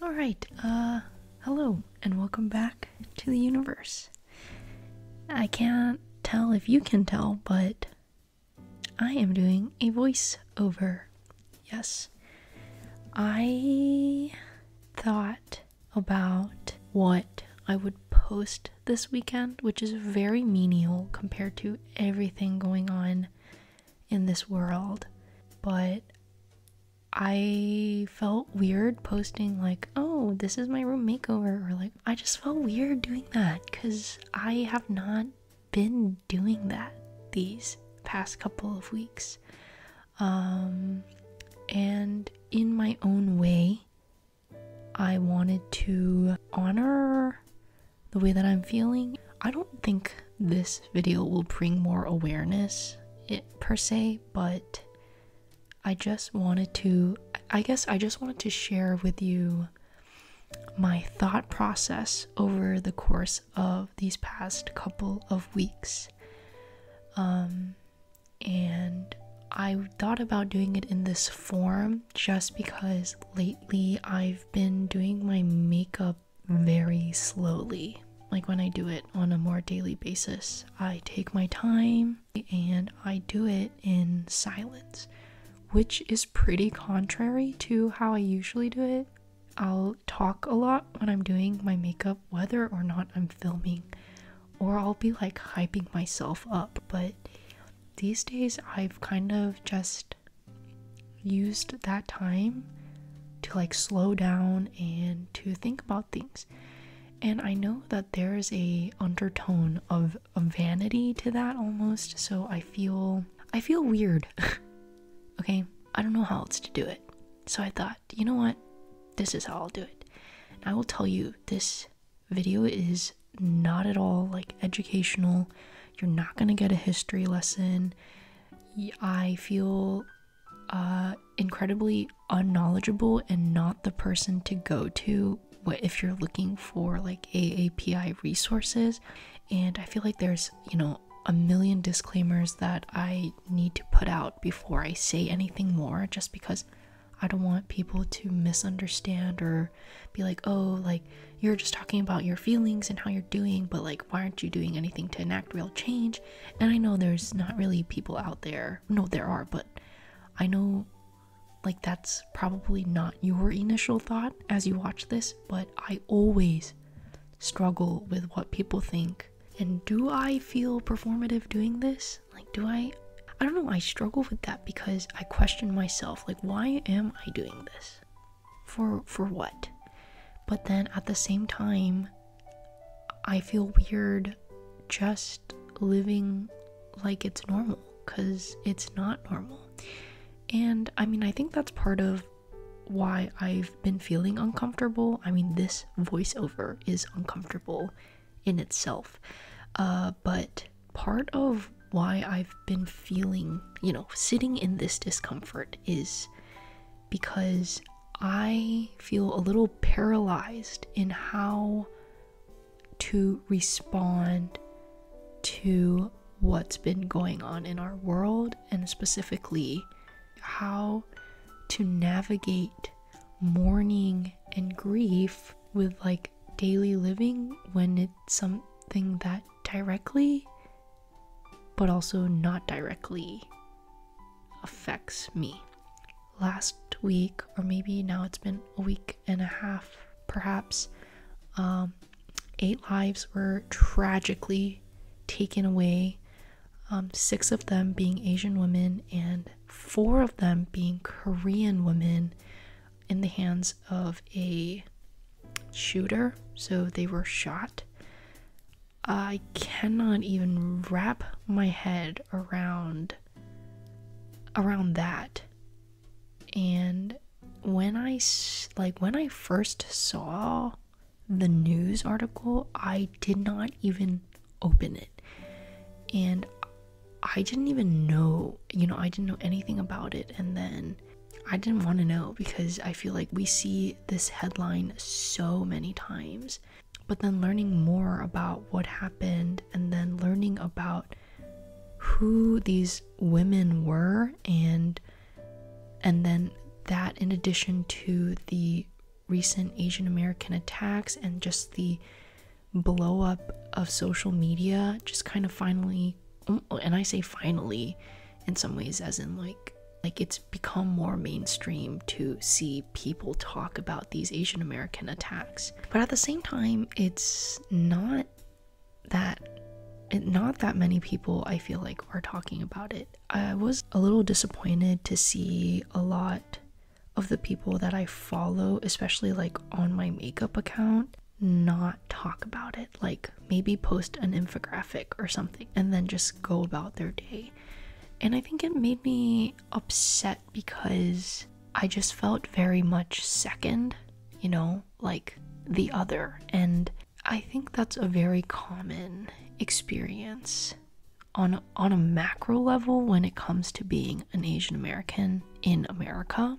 Alright, hello and welcome back to the universe. I can't tell if you can tell, but I am doing a voiceover. Yes. I thought about what I would post this weekend, which is very menial compared to everything going on in this world, but I felt weird posting like, oh, this is my room makeover, or like, I just felt weird doing that because I have not been doing that these past couple of weeks. And in my own way, I wanted to honor the way that I'm feeling. I don't think this video will bring more awareness per se, but I just wanted to share with you my thought process over the course of these past couple of weeks. And I thought about doing it in this form just because lately I've been doing my makeup very slowly. Like when I do it on a more daily basis, I take my time and I do it in silence, which is pretty contrary to how I usually do it. I'll talk a lot when I'm doing my makeup, whether or not I'm filming, or I'll be like hyping myself up. But these days I've kind of just used that time to like slow down and to think about things. And I know that there's a undertone of vanity to that almost, so I feel weird. Okay, I don't know how else to do it. So I thought, you know what? This is how I'll do it. And I will tell you, this video is not at all like educational. You're not gonna get a history lesson. I feel incredibly unknowledgeable and not the person to go to if you're looking for like AAPI resources. And I feel like there's, a million disclaimers that I need to put out before I say anything more, just because I don't want people to misunderstand or be like, oh, like you're just talking about your feelings and how you're doing, but like why aren't you doing anything to enact real change? And I know there's not really people out there. No, there are, but I know like that's probably not your initial thought as you watch this, but I always struggle with what people think. And do I feel performative doing this? Like, I don't know, I struggle with that because I question myself, like, why am I doing this? For what? But then at the same time, I feel weird just living like it's normal, because it's not normal. And I mean, I think that's part of why I've been feeling uncomfortable. I mean, this voiceover is uncomfortable in itself, but part of why I've been feeling, sitting in this discomfort is because I feel a little paralyzed in how to respond to what's been going on in our world, and specifically how to navigate mourning and grief with like daily living when it's something that directly but also not directly affects me. Last week, or maybe now it's been a week and a half perhaps, 8 lives were tragically taken away, 6 of them being Asian women and 4 of them being Korean women in the hands of a shooter. So they were shot. I cannot even wrap my head around that. And when I first saw the news article, I did not even open it, and I didn't even know, I didn't know anything about it. And then I didn't want to know because I feel like we see this headline so many times. But then learning more about what happened, and then learning about who these women were, and then that in addition to the recent Asian American attacks and just the blow up of social media just kind of finally, and I say finally in some ways as in like it's become more mainstream to see people talk about these Asian American attacks. But at the same time, it's not that many people, I feel like, are talking about it. I was a little disappointed to see a lot of the people that I follow, especially like on my makeup account, not talk about it. Like maybe post an infographic or something and then just go about their day. And I think it made me upset because I just felt very much second, you know, like the other. And I think that's a very common experience on a macro level when it comes to being an Asian American in America.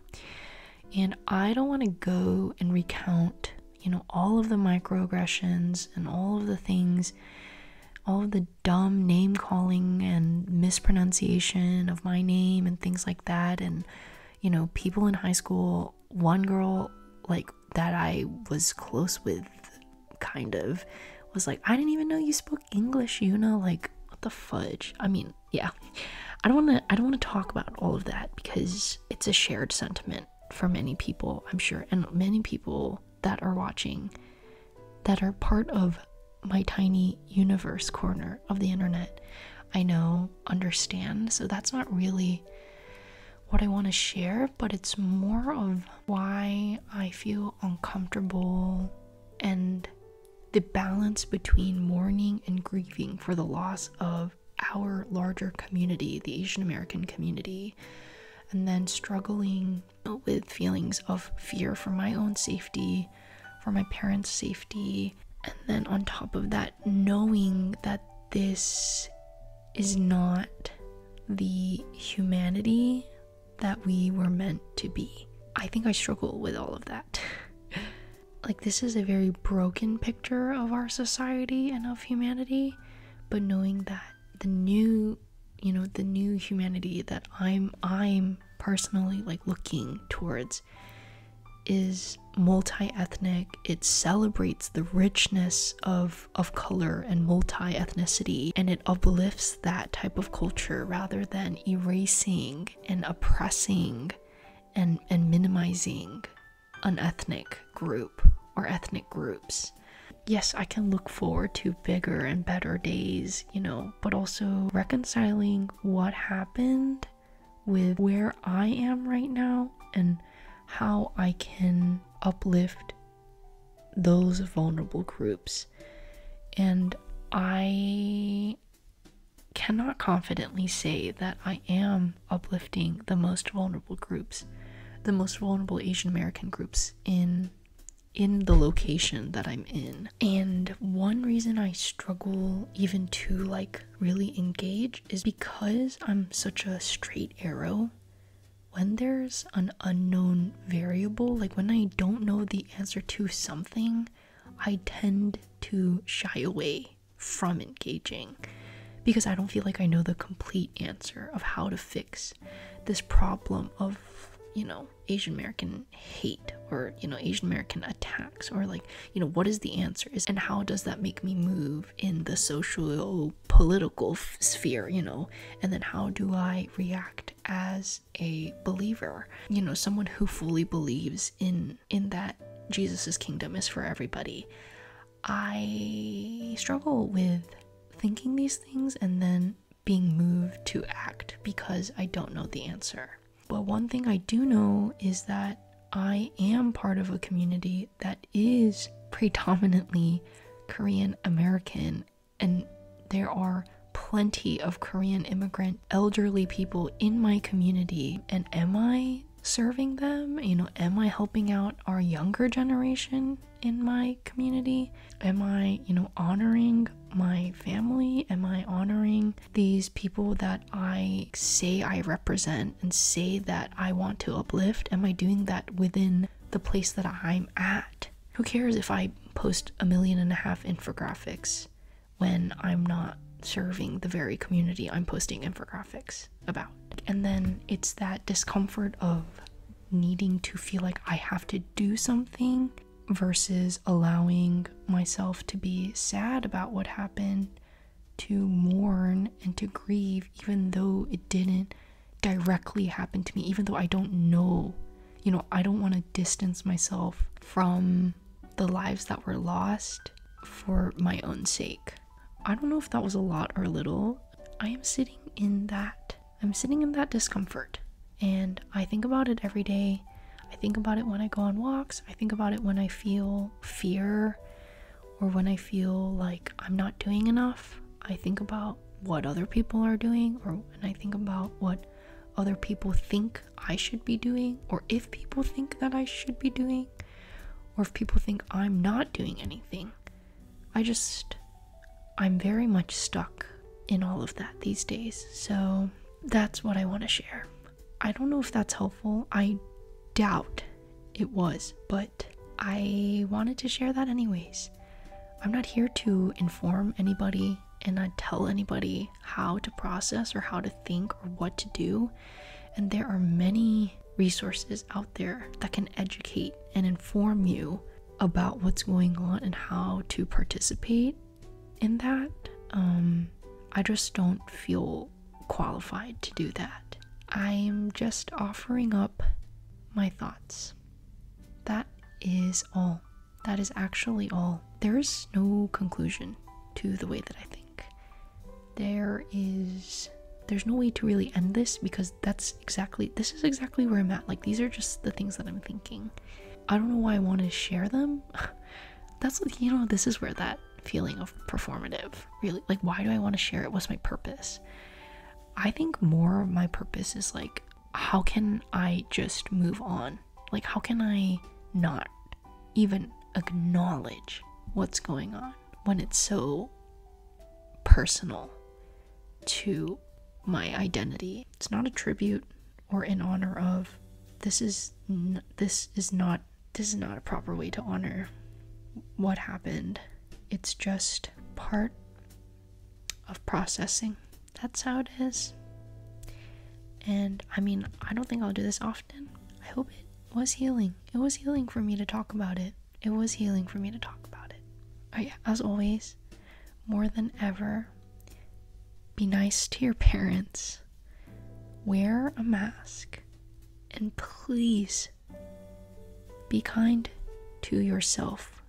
And I don't want to go and recount, you know, all of the microaggressions and all of the things, all of the dumb name calling and mispronunciation of my name and things like that. And, you know, people in high school, one girl like that I was close with kind of was like, I didn't even know you spoke English, you know, like what the fudge. I mean, yeah, I don't want to talk about all of that because it's a shared sentiment for many people, I'm sure, and many people that are watching that are part of my tiny universe corner of the internet, I know, understand. So that's not really what I want to share, but it's more of why I feel uncomfortable and the balance between mourning and grieving for the loss of our larger community, the Asian American community, and then struggling with feelings of fear for my own safety, for my parents' safety. And then on top of that, knowing that this is not the humanity that we were meant to be. I think I struggle with all of that. Like, this is a very broken picture of our society and of humanity, but knowing that the new humanity that I'm personally like looking towards is multi-ethnic. It celebrates the richness of color and multi-ethnicity, and it uplifts that type of culture rather than erasing and oppressing and minimizing an ethnic group or ethnic groups. Yes, I can look forward to bigger and better days, you know, but also reconciling what happened with where I am right now and how I can uplift those vulnerable groups. And I cannot confidently say that I am uplifting the most vulnerable groups, the most vulnerable Asian American groups in the location that I'm in. And one reason I struggle even to like really engage is because I'm such a straight arrow. When there's an unknown variable, like when I don't know the answer to something, I tend to shy away from engaging because I don't feel like I know the complete answer of how to fix this problem of, you know, Asian American hate or, you know, Asian American attacks, or like, you know, what is the answer is, and how does that make me move in the social political sphere, you know, and then how do I react as a believer, you know, someone who fully believes in that Jesus's kingdom is for everybody. I struggle with thinking these things and then being moved to act because I don't know the answer. But one thing I do know is that I am part of a community that is predominantly Korean American, and there are plenty of Korean immigrant elderly people in my community. And am I serving them? You know, am I helping out our younger generation in my community? Am I, you know, honoring my family? Am I honoring these people that I say I represent and say that I want to uplift? Am I doing that within the place that I'm at? Who cares if I post 1.5 million infographics when I'm not serving the very community I'm posting infographics about? And then it's that discomfort of needing to feel like I have to do something versus allowing myself to be sad about what happened, to mourn and to grieve, even though it didn't directly happen to me, even though I don't know. You know, I don't want to distance myself from the lives that were lost for my own sake. I don't know if that was a lot or little. I am sitting in that. I'm sitting in that discomfort. And I think about it every day. I think about it when I go on walks. I think about it when I feel fear or when I feel like I'm not doing enough. I think about what other people are doing, or when I think about what other people think I should be doing, or if people think that I should be doing, or if people think I'm not doing anything. I'm very much stuck in all of that these days. So that's what I want to share. I don't know if that's helpful. I doubt it was, but I wanted to share that anyways. I'm not here to inform anybody and not tell anybody how to process or how to think or what to do. And there are many resources out there that can educate and inform you about what's going on and how to participate in that. I just don't feel qualified to do that. I'm just offering up my thoughts. That is all. That is actually all. There is no conclusion to the way that I think. There's no way to really end this, because this is exactly where I'm at. Like, these are just the things that I'm thinking. I don't know why I want to share them. This is where that feeling of performative really, like, why do I want to share it? What's my purpose? I think more of my purpose is like, how can I just move on? Like, how can I not even acknowledge what's going on when it's so personal to my identity? It's not a tribute or in honor of. This is not a proper way to honor what happened. It's just part of processing. That's how it is. And I mean, I don't think I'll do this often. I hope it was healing. It was healing for me to talk about it. It was healing for me to talk about it. Oh yeah, as always, more than ever, be nice to your parents. Wear a mask. And please be kind to yourself.